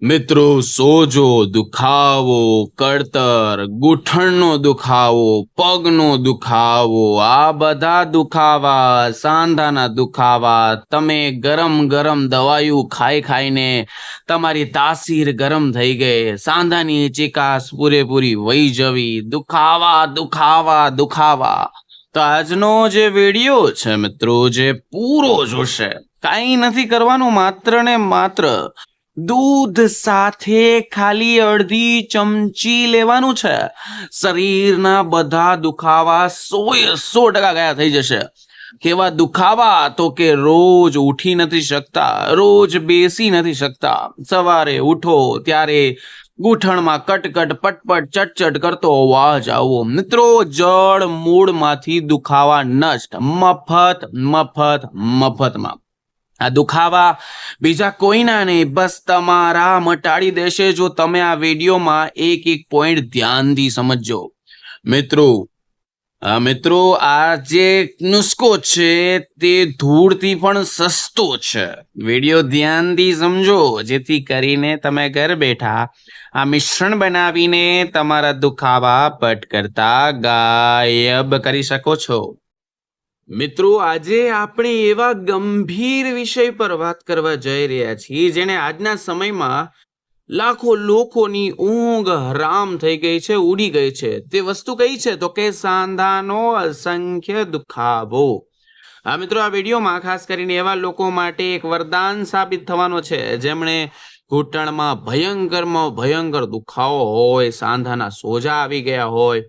મિત્રો સોજો, દુખાવો, કળતર, ગૂંઠણનો દુખાવો, પગનો દુખાવો, આ બધા દુખાવા, સાંધાના દુખાવા, તમે ગરમ ગરમ દવાયું ખાઈને તમારી તાસીર ગરમ થઈ ગઈ, સાંધાની ચિકાસ પૂરેપૂરી વહી જવી, દુખાવા દુખાવા દુખાવા. તો આજનો જે વિડીયો છે મિત્રો, જે પૂરો જોશે, કાંઈ નથી કરવાનું, માત્ર ને માત્ર દૂધ સાથે ખાલી અડધી ચમચી લેવાનું છે. શરીરના બધા દુખાવા 100% ગયા થઈ જશે. કેવા દુખાવા? તો કે રોજ ઉઠી નથી શકતા, રોજ બેસી નથી શકતા, સવારે ઉઠો ત્યારે ગૂંઠણમાં કટકટ પટપટ ચટચટ કરતો અવાજ આવો. મિત્રો, જળ મૂળમાંથી દુખાવા નષ્ટ, મફતમાં. આ દુખાવા બીજા કોઈના નહીં, બસ તમારા મટાડી દેશે જો તમે આ વિડીયોમાં એક પોઈન્ટ ધ્યાનથી સમજજો. મિત્રો, આ જે નુસ્ખો છે તે ધૂળથી પણ સસ્તો છે. વિડીયો ધ્યાનથી સમજો, જેથી કરીને તમે ઘર બેઠા આ મિશ્રણ બનાવીને તમારા દુખાવા પટ કરતા ગાયબ કરી શકો છો. મિત્રો, આજે આપણે એવા ગંભીર વિષય પર વાત કરવા જઈ રહ્યા છીએ જેને આજના સમયમાં લાખો લોકોની ઊંઘ હરામ થઈ ગઈ છે, ઉડી ગઈ છે. તે વસ્તુ કઈ છે? તો કે સાંધાનો અસંખ્ય દુખાવો. હા મિત્રો, આ વિડીયોમાં ખાસ કરીને એવા લોકો માટે એક વરદાન સાબિત થવાનો છે જેમણે ઘૂંટણમાં ભયંકર દુખાવો હોય, સાંધાના સોજા આવી ગયા હોય.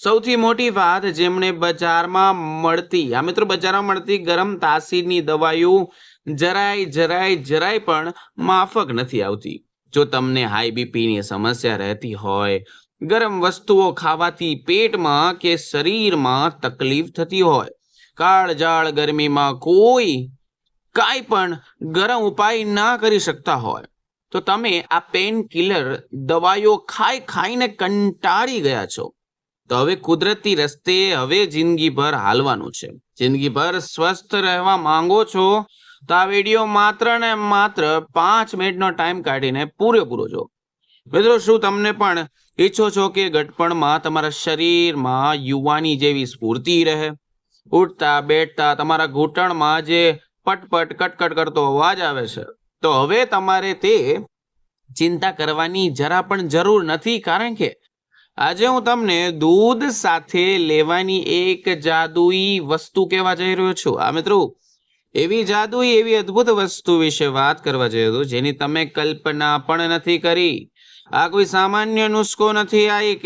સૌથી મોટી વાત, જેમણે બજારમાં મળતી ગરમ તાસીરની દવાઓ જરાય પણ માફક નથી આવતી. જો તમને હાઈ બીપીની સમસ્યા રહેતી હોય, ગરમ વસ્તુઓ ખાવાથી પેટમાં કે શરીરમાં તકલીફ થતી હોય, કાળઝાળ ગરમીમાં કાંઈ પણ ગરમ ઉપાય ના કરી શકતા હોય, તો તમે આ પેન કિલર દવાઓ ખાઈને કંટાળી ગયા છો, તો હવે કુદરતી રસ્તે જિંદગીભર હાલવાનું છે. જિંદગીભર સ્વસ્થ રહેવા માંગો છો તો આ વિડીયો માત્ર ને માત્ર 5 મિનિટનો ટાઈમ કાઢીને પૂરેપૂરો જો. મિત્રો, શું તમને પણ ઈચ્છો છો કે ગટપણમાં તમારા શરીરમાં યુવાની જેવી સ્ફૂર્તિ રહે? ઉઠતા બેઠતા તમારા ઘૂંટણમાં જે પટપટ કટકટ કરતો અવાજ આવે છે, તો હવે તમારે તે ચિંતા કરવાની જરા પણ જરૂર નથી, કારણ કે આજે હું તમને દૂધ સાથે લેવાની એક જાદુઈ વસ્તુ કહેવા જઈ રહ્યો છું. આ મિત્રો, એવી અદ્ભુત વસ્તુ વિશે વાત કરવા જઈ રહ્યો જેની તમે કલ્પના પણ નથી કરી. આ કોઈ સામાન્ય નુસ્ખો નથી, આ એક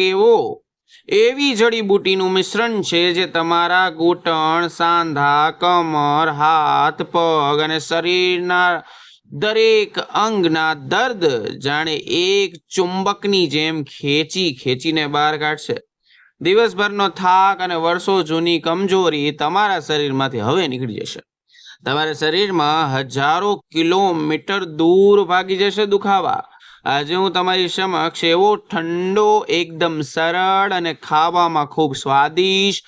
એવી જડીબુટીનું મિશ્રણ છે જે તમારા ઘૂંટણ, સાંધા, કમર, હાથ, પગ અને શરીરના દરેક અંગના દર્દ જાણે એક ચુંબકની જેમ ખેંચીને બહાર કાઢશે. દિવસભરનો થાક અને વર્ષો જૂની કમજોરી તમારા શરીરમાંથી હવે નીકળી જશે. તમારા શરીરમાં હજારો કિલોમીટર દૂર ભાગી જશે દુખાવા. આજે હું તમારી સમક્ષ એવો ઠંડો, એકદમ સરળ અને ખાવામાં ખૂબ સ્વાદિષ્ટ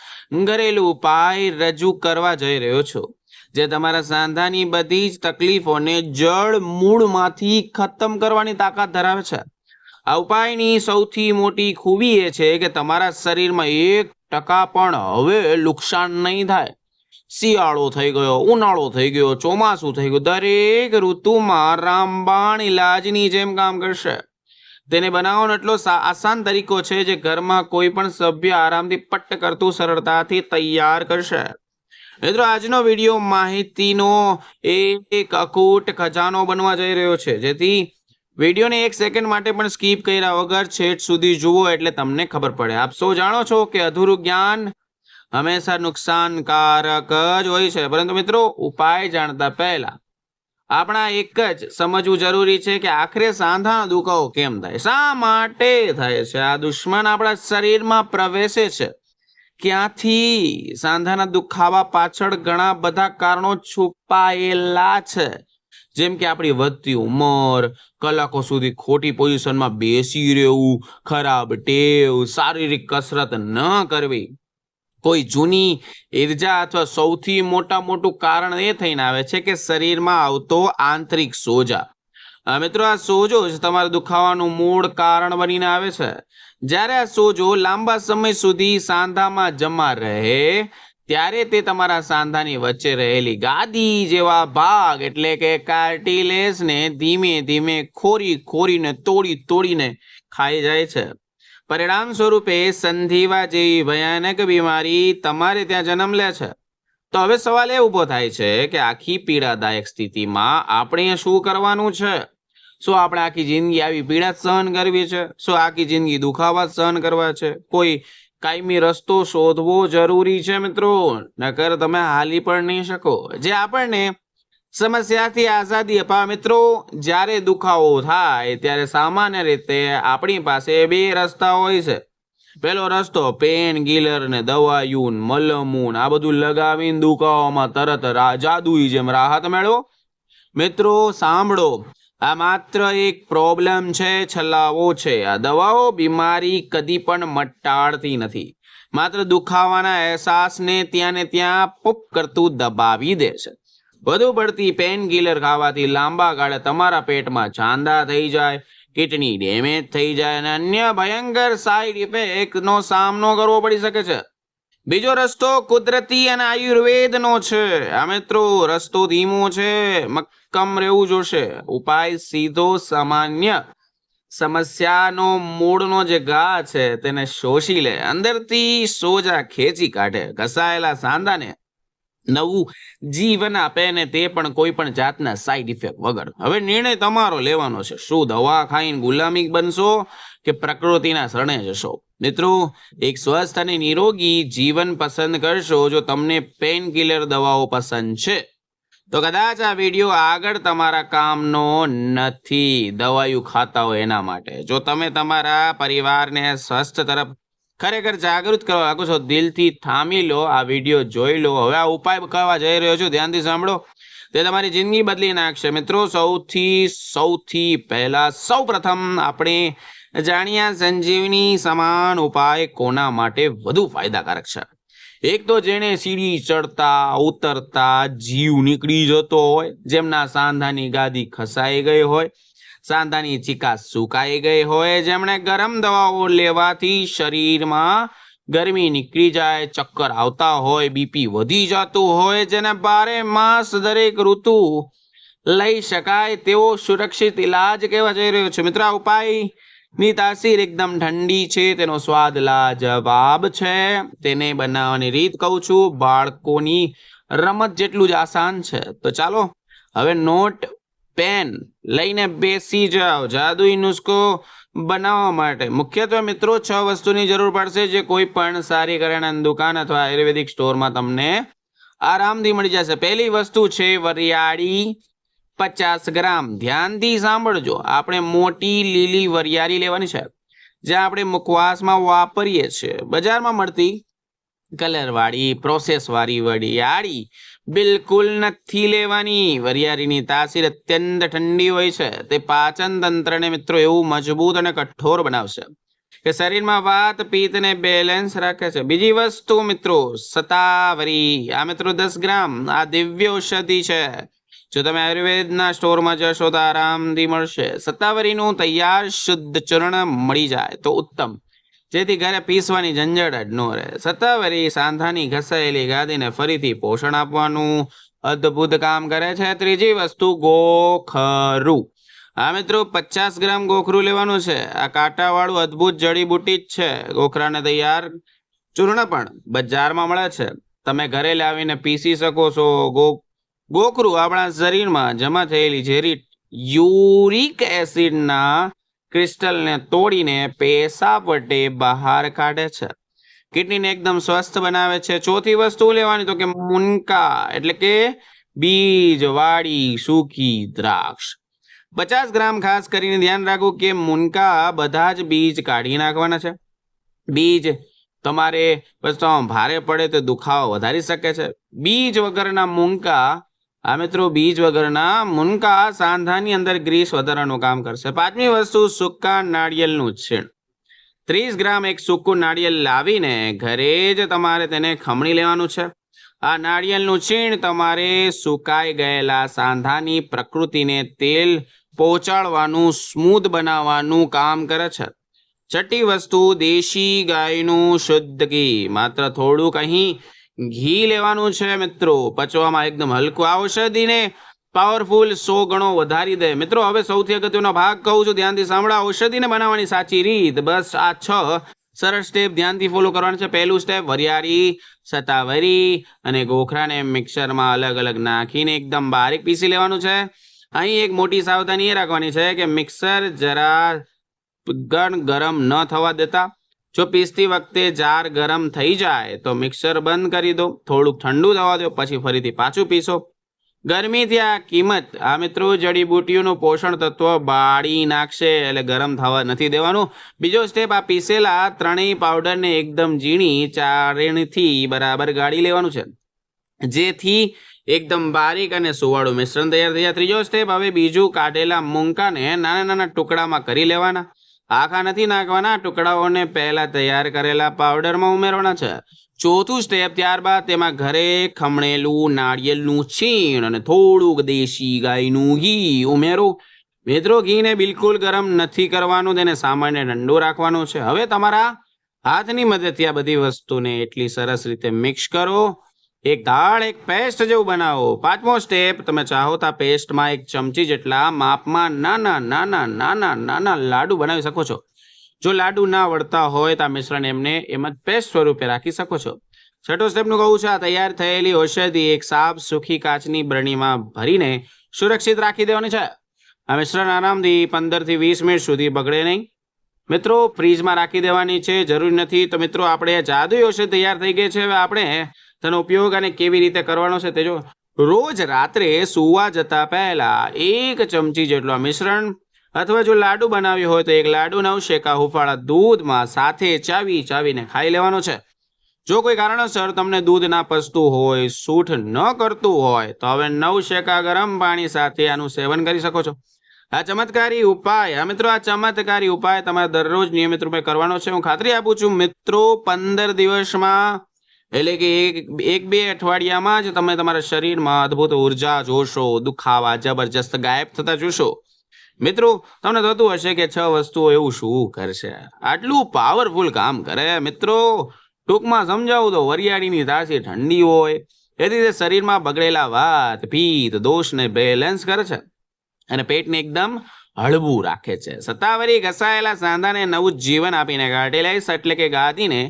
ઘરેલું ઉપાય રજૂ કરવા જઈ રહ્યો છું, જે તમારા સાંધાની બધી જ તકલીફોને જળ મૂળમાંથી ખતમ કરવાની તાકાત ધરાવે છે. આ ઉપાયની સૌથી મોટી ખૂબી એ છે કે તમારા શરીરમાં 1% પણ હવે નુકસાન નહીં થાય. શિયાળો થઈ ગયો, ઉનાળો થઈ ગયો, ચોમાસું થઈ ગયું, દરેક ઋતુમાં રામબાણ ઇલાજની જેમ કામ કરશે. તેને બનાવવાનો એટલો આસાન તરીકો છે જે ઘરમાં કોઈ પણ સભ્ય આરામથી પટ્ટ કરતું સરળતાથી તૈયાર કરશે. મિત્રો, આજનો વિડીયો માહિતીનો એક અકૂટ ખજાનો બનવા જઈ રહ્યો છે, જેથી વિડીયોને 1 સેકન્ડ માટે પણ સ્કીપ કર્યા વગર છેટ સુધી જુઓ એટલે તમને ખબર પડે. આપ સૌ જાણો છો કે અધૂરું જ્ઞાન હંમેશા નુકસાનકારક જ હોય છે, પરંતુ મિત્રો, ઉપાય જાણતા પહેલા આપણા એક જ સમજવું જરૂરી છે કે આખરે સાંધાનો દુખાવો કેમ થાય, શા માટે થાય છે. આ દુશ્મન આપણા શરીરમાં પ્રવેશે છે. ક્યાંથી? સાંધાના દુખાવા પાછળ ઘણા બધા કારણો છુપાયેલા છે, જેમ કે આપણી વધતી ઉંમર, કલાકો સુધી ખોટી પોઝિશનમાં બેસી રહેવું, ખરાબ ટેવ, શારીરિક કસરત ન કરવી, કોઈ જૂની ઈર્જા, અથવા સૌથી મોટું કારણ એ થઈને આવે છે કે શરીરમાં આવતો આંતરિક સોજા. મિત્રો આ સોજો જ તમારા દુખાવાનું મૂળ કારણ બનીને આવે છે. જ્યારે આ સોજો લાંબા સમય સુધી સાંધામાં જમા રહે ત્યારે તે તમારા સાંધાની વચ્ચે રહેલી ગાદી જેવા ભાગ એટલે કે કાર્ટિલેજને ધીમે ધીમે ખોરીને તોડીને ખાઈ જાય છે. પરિણામ સ્વરૂપે સંધિવા જેવી ભયાનક બીમારી તમારે ત્યાં જન્મ લે છે. તો હવે સવાલ એ ઊભો થાય છે કે આખી પીડાદાયક સ્થિતિમાં આપણે શું કરવાનું છે? શું આપણે આખી જિંદગી આવી પીડા સહન કરવી છે? શું આખી જિંદગી દુખાવા સહન કરવા છે? કોઈ કાયમી રસ્તો શોધવો જરૂરી છે મિત્રો, નકર તમે હાલી પણ નહીં શકો. જે આપણને સમસ્યાથી આઝાદી અપાવે મિત્રો. જ્યારે દુખાવો થાય ત્યારે સામાન્ય રીતે આપણી પાસે બે રસ્તા હોય છે. પેલો રસ્તો પેન કિલર ને દવાયું મલમૂન આ બધું લગાવીને દુખાવામાં તરત જાદુઈ જેમ રાહત મેળવો. મિત્રો સાંભળો, આ માત્ર એક પ્રોબ્લેમ છે, છલાવો છે. આ દવાઓ બીમારી કદી પણ મટાડતી નથી, માત્ર દુખાવાના અહેસાસને ત્યાં ને ત્યાં પોપ કરતું દબાવી દે છે. વધુ પડતી પેન કિલર ખાવાથી લાંબા ગાળે તમારા પેટમાં ચાંદા થઈ જાય, કિડની ડેમેજ થઈ જાય અને અન્ય ભયંકર સાઇડ ઇફેક્ટનો સામનો કરવો પડી શકે છે. બીજો રસ્તો કુદરતી અને આયુર્વેદનો છે. આ મિત્રો રસ્તો ધીમો છે, મક્કમ રહેવું જોશે. ઉપાય સીધો સામાન્ય સમસ્યાનો મૂળનો જે ઘા છે તેને શોષી લે, અંદરથી સોજા ખેંચી કાઢે, ઘસાયેલા સાંધાને નવું જીવન આપે ને તે પણ કોઈ પણ જાતના સાઈડ ઇફેક્ટ વગર. હવે નિર્ણય તમારો લેવાનો છે. શું દવા ખાઈને ગુલામી બનશો કે પ્રકૃતિના શરણે જશો? મિત્રો એક સ્વસ્થ અને નિરોગી જીવન પસંદ કરશો જો તમને પેન કિલર દવાઓ પસંદ છે તો કદાચ આ વિડીયો આગળ તમારા કામનો નથી. દવાયું ખાતા હોય એના માટે. જો તમે તમારા પરિવારને સ્વસ્થ તરફ ખરેખર જાગૃત કરવા માંગો છો, દિલથી થામી લો, આ વિડીયો જોઈ લો. હવે આ ઉપાય કહેવા જઈ રહ્યો છું, ધ્યાનથી સાંભળો, તે તમારી જિંદગી બદલી નાખશે. મિત્રો સૌથી પહેલા સૌ પ્રથમ આપણે જાણ્યા સંજીવની સમાન ઉપાય કોના માટે વધુ ફાયદાકારક છે. એક તો જેને સીડી ચડતા ઉતરતા જીવ નીકળી જતો હોય, જેમના સાંધાની ગાદી ખસાઈ ગઈ હોય, સાંધાની ચિકાસ સુકાઈ ગઈ હોય, જેમણે ગરમ દવાઓ લેવાથી શરીરમાં ગરમી નીકળી જાય, ચક્કર આવતા હોય, બીપી વધી જતું હોય, જેને બારે માસ દરેક ઋતુ લઈ શકાય તેવો સુરક્ષિત ઇલાજ કહેવા જઈ રહ્યો છે. મિત્રો આ ઉપાયની તાસીર એકદમ ઠંડી છે, તેનો સ્વાદ લાજવાબ છે. તેને બનાવવાની રીત કહું છું, બાળકોની રમત જેટલું જ આસાન છે. તો ચાલો હવે નોટ પેન લઈને બેસી જાઓ. જાદુઈ નુસ્ખો બનાવવા માટે મુખ્યત્વે મિત્રો 6 વસ્તુની જરૂર પડશે, જે કોઈ પણ સારી કરિયાણાની દુકાન અથવા આયુર્વેદિક સ્ટોરમાં તમને આરામથી મળી જશે. પહેલી વસ્તુ છે વરિયાળી 50 ગ્રામ. ધ્યાનથી સાંભળજો, આપણે મોટી લીલી વરિયાળી લેવાની છે, જે આપણે મુખવાસમાં વાપરીએ છીએ. બજારમાં મળતી કલરવાળી પ્રોસેસવાળી વરિયાળી બિલકુલ નથી લેવાની. વરિયાળીની તાસીર અત્યંત ઠંડી હોય છે. તે પાચન તંત્રને મિત્રો એવું મજબૂત અને કઠોર બનાવશે કે શરીરમાં વાત પિત્તને બેલેન્સ રાખે છે. બીજી વસ્તુ મિત્રો શતાવરી. આ મિત્રો 10 ગ્રામ. આ દિવ્ય ઔષધિ છે. જો તમે આયુર્વેદના સ્ટોરમાં જશો તો આરામથી મળશે. શતાવરીનું તૈયાર શુદ્ધ ચૂર્ણ મળી જાય તો ઉત્તમ, જેથી ઘરે પીસવાની ઝંઝટ જ ન રહે. શતાવરી સાંધાની ઘસાયેલી ગાદીને ફરીથી પોષણ આપવાનું અદ્ભુત કામ કરે છે. ત્રીજી વસ્તુ ગોખરું. આ મિત્રો 50 ગ્રામ ગોખરું લેવાનું છે. આ કાંટાવાળું અદ્ભુત જડીબુટી જ છે. ગોખરાને તૈયાર ચૂર્ણ પણ બજારમાં મળે છે, તમે ઘરે લાવીને પીસી શકો છો. ગોખરું આપણા શરીરમાં જમા થયેલી ઝેરી યુરિક એસિડના ક્રિસ્ટલને તોડીને પેશાબ વડે બહાર કાઢે છે. કિડનીને એકદમ સ્વસ્થ બનાવે છે. ચોથી વસ્તુ લેવાની તો કે મુનકા એટલે કે બીજવાળી સૂકી દ્રાક્ષ. 50 ગ્રામ. ખાસ કરીને ધ્યાન રાખવું કે મુનકા બધા જ બીજ કાઢી નાખવાના છે. બીજ તમારે વસ્તુમાં ભારે પડે તો દુખાવો વધારી શકે છે. બીજ વગરના મુનકા આ મિત્રો બીજ વગરના મુનકા સાંધાની અંદર ગ્રીસ વધારવાનું કામ કરશે. પાંચમી વસ્તુ સૂકા નાળિયેરનું છીણ. 30 ગ્રામ. એક સૂકું નાળિયેર લાવીને ઘરે જ તમારે તેને ખમણી લેવાનું છે. આ નાળિયેરનું છીણ તમારે સુકાઈ ગયેલા સાંધાની પ્રકૃતિને તેલ પહોંચાડવાનું, સ્મૂધ બનાવવાનું કામ કરે છે. છઠ્ઠી વસ્તુ, દેશી ગાયનું શુદ્ધ ઘી. માત્ર થોડુંક અહીં ઘી લેવાનું છે મિત્રો, પચવામાં એકદમ હલકું. આ ઔષધિને પાવરફુલ 100 ગણો વધારી દે. મિત્રો હવે સૌથી અગત્યનો ભાગ કહું છું, ધ્યાનથી સાંભળો. ઔષધિને બનાવવાની સાચી રીત બસ આ 6 સરળ સ્ટેપ ધ્યાનથી ફોલો કરવાનું છે. પહેલું સ્ટેપ, વરિયાળી, સતાવરી અને ગોખરાને મિક્સરમાં અલગ અલગ નાખીને એકદમ બારીક પીસી લેવાનું છે. અહીં એક મોટી સાવધાની એ રાખવાની છે કે મિક્સર જરા ગરમ ન થવા દેતા. જો પીસતી વખતે જાર ગરમ થઈ જાય તો મિક્સર બંધ કરી દો, થોડુંક ઠંડુ થવા દો, પછી ફરીથી પાછું પીસો. ગરમીથી આ મિત્રો જડીબુટીઓનું પોષણ તત્વ બાળી નાખશે, એટલે ગરમ થવા નથી દેવાનું. બીજો સ્ટેપ, આ પીસેલા ત્રણેય પાવડરને એકદમ ઝીણી ચાળણીથી બરાબર ગાળી લેવાનું છે, જેથી એકદમ બારીક અને સુવાળું મિશ્રણ તૈયાર થઈ જાય. ત્રીજો સ્ટેપ, હવે બીજું કાઢેલા મૂંગકાને નાના નાના ટુકડામાં કરી લેવાના. આખા નથી નાખવાના, ટુકડાઓને પહેલા તૈયાર કરેલા પાવડરમાં ઉમેરવાના છે. ચોથું સ્ટેપ, ત્યારબાદ તેમાં ઘરે ખમણેલું નાળિયેરનું છીણ અને થોડુંક દેશી ગાયનું ઘી ઉમેરો. મિત્રો ઘીને બિલકુલ ગરમ નથી કરવાનું, તેને સામાન્ય ઠંડુ રાખવાનું છે. હવે તમારા હાથની મદદથી આ બધી વસ્તુને એટલી સરસ રીતે મિક્સ કરો, એક દાળ, એક પેસ્ટ જેવું બનાવો. પાંચમો સ્ટેપ, તમે ચાહો તો આ પેસ્ટમાં 1 ચમચી જેટલા માપમાં નાના નાના નાના નાના લાડુ બનાવી શકો છો. જો લાડુ ના વળતા હોય તો આ મિશ્રણ એમ જ પેસ્ટ સ્વરૂપે રાખી શકો છો. છઠ્ઠો સ્ટેપનું કહું છું, આ તૈયાર થયેલી ઔષધિ એક સાફ સૂકી કાચની બરણીમાં ભરીને સુરક્ષિત રાખી દેવાની છે. આ મિશ્રણ આરામથી 15 થી 20 મિનિટ સુધી બગડે નહીં. મિત્રો ફ્રીજમાં રાખી દેવાની છે, જરૂરી નથી. તો મિત્રો આપણે જાદુઈ ઔષધ તૈયાર થઈ ગઈ છે. હવે આપણે તેનો ઉપયોગ અને કેવી રીતે કરવાનો છે તે જો. રોજ રાત્રે સૂવા જતા પહેલા 1 ચમચી જેટલું મિશ્રણ, અથવા જો લાડુ બનાવ્યું હોય તો 1 લાડુ નવશેકા હુંફાળા દૂધમાં સાથે ચાવીને ખાઈ લેવાનો છે. જો કોઈ કારણોસર તમને દૂધ ના પચતું હોય, સૂટ ન કરતું હોય, તો હવે નવશેકા ગરમ પાણી સાથે આનું સેવન કરી શકો છો. આ ચમત્કારી ઉપાય તમારે દરરોજ નિયમિત રૂપે કરવાનો છે. હું ખાતરી આપું છું મિત્રો, 15 દિવસમાં એટલે કે 1-2 અઠવાડિયામાં જ તમે તમારા શરીરમાં અદ્ભુત ઉર્જા જોશો, દુખાવા જબરજસ્ત ગાયબ થતા જોશો. મિત્રો તમને થતું હશે કે 6 વસ્તુઓ એવું શું કરશે, આટલું પાવરફુલ કામ કરે. મિત્રો ટૂંકમાં સમજાવું તો વરિયાળીની તાસી ઠંડી હોય, તેથી તે શરીરમાં બગડેલા વાત, પિત્ત, દોષને બેલેન્સ કરે છે અને પેટને એકદમ હળવું રાખે છે. સત્તાવરી ઘસાયેલા સાંધાને નવું જીવન આપીને કાર્ટિલેજ એટલે કે ગાદીને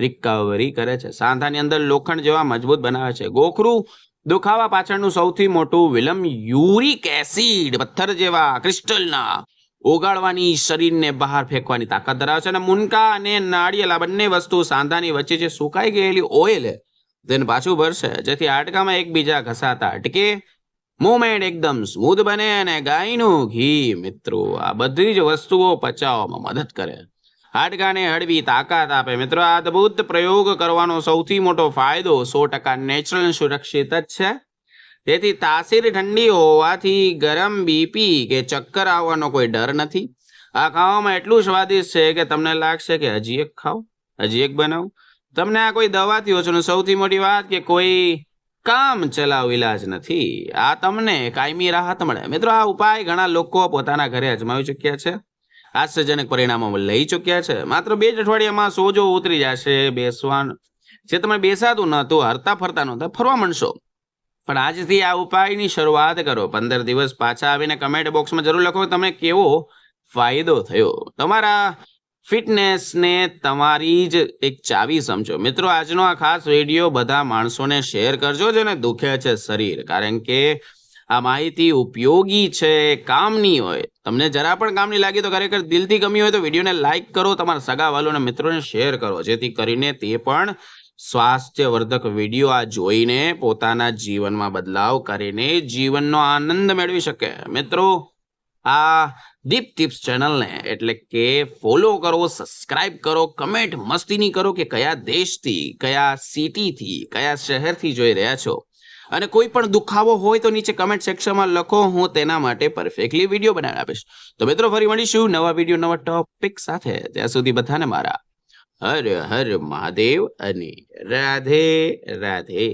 રિકવરી કરે છે. સાંધાની અંદર લોખંડ જેવા મજબૂત બનાવે છે. ગોખરું દુખાવા પાછળનું સૌથી મોટું વિલમ યુરિક એસિડ, પથ્થર જેવા ક્રિસ્ટલના ઓગાળવાની, શરીરને બહાર ફેંકવાની તાકાત ધરાવે છે. અને મુનકા અને નાળિયેર આ બંને વસ્તુ સાંધાની વચ્ચે જે સુકાઈ ગયેલી ઓઇલ તેને પાછું ભરશે, જેથી હાડકામાં એકબીજા ઘસાતા અટકે, મૂવમેન્ટ એકદમ સ્મૂધ બને. અને ગાયનું ઘી મિત્રો આ બધી જ વસ્તુઓ પચાવવામાં મદદ કરે, હાડકાને હળવી તાકાત આપે. મિત્રો આ અદ્ભુત પ્રયોગ કરવાનો સૌથી મોટો ફાયદો 100% નેચરલ સુરક્ષિત જ છે. તેથી તાસીર ઠંડી હોવાથી ગરમ બીપી કે ચક્કર આવવાનો કોઈ ડર નથી. આ ખાવામાં એટલું સ્વાદિષ્ટ છે કે તમને લાગશે કે હજી એક ખાઓ, હજી એક બનાવો. તમને આ કોઈ દવાથી ઓછું. સૌથી મોટી વાત કે કોઈ કામ ચલાવ ઇલાજ નથી, આ તમને કાયમી રાહત મળે. મિત્રો આ ઉપાય ઘણા લોકો પોતાના ઘરે અજમાવી ચૂક્યા છે, આશ્ચર્યજનક પરિણામો લઈ ચૂક્યા છે. માત્ર 2 અઠવાડિયામાં સોજો ઉતરી જશે. જે તમે બેસાતું નહોતું, હરતા ફરતા નહોતા, ફરવા માંડશો. પણ આજથી આ ઉપાયની શરૂઆત કરો. 15 દિવસ પાછા આવીને કમેન્ટ બોક્સમાં જરૂર લખો તમને કેવો ફાયદો થયો. તમારા ફિટનેસને તમારી જ એક ચાવી સમજો. મિત્રો આજનો આ ખાસ વિડીયો બધા માણસોને શેર કરજો જેને દુખે છે શરીર, કારણ કે આ માહિતી ઉપયોગી છે, કામની હોય. તમને જરા પણ કામની લાગી તો ખરેખર દિલથી ગમી હોય તો વિડીયોને લાઈક કરો, તમારા સગાવાલોને મિત્રોને શેર કરો, જેથી કરીને તે પણ સ્વાસ્થ્યવર્ધક વિડીયો આ જોઈને પોતાના જીવનમાં બદલાવ કરીને જીવનનો આનંદ મેળવી શકે. મિત્રો આ દીપ ટિપ્સ ચેનલને એટલે કે ફોલો કરો, સબસ્ક્રાઇબ કરો, કમેન્ટ મસ્તીની કરો કે કયા દેશથી, કયા સિટીથી, કયા શહેરથી જોઈ રહ્યા છો, અને કોઈ પણ દુખાવો હોય તો નીચે કમેન્ટ સેક્શનમાં લખો, હું તેના માટે પરફેક્ટલી વિડીયો બનાવી આપીશ. તો મિત્રો ફરી મળીશું નવા વિડીયો નવા ટોપિક સાથે. ત્યાં સુધી બધાને મારા હર હર મહાદેવ અને રાધે રાધે.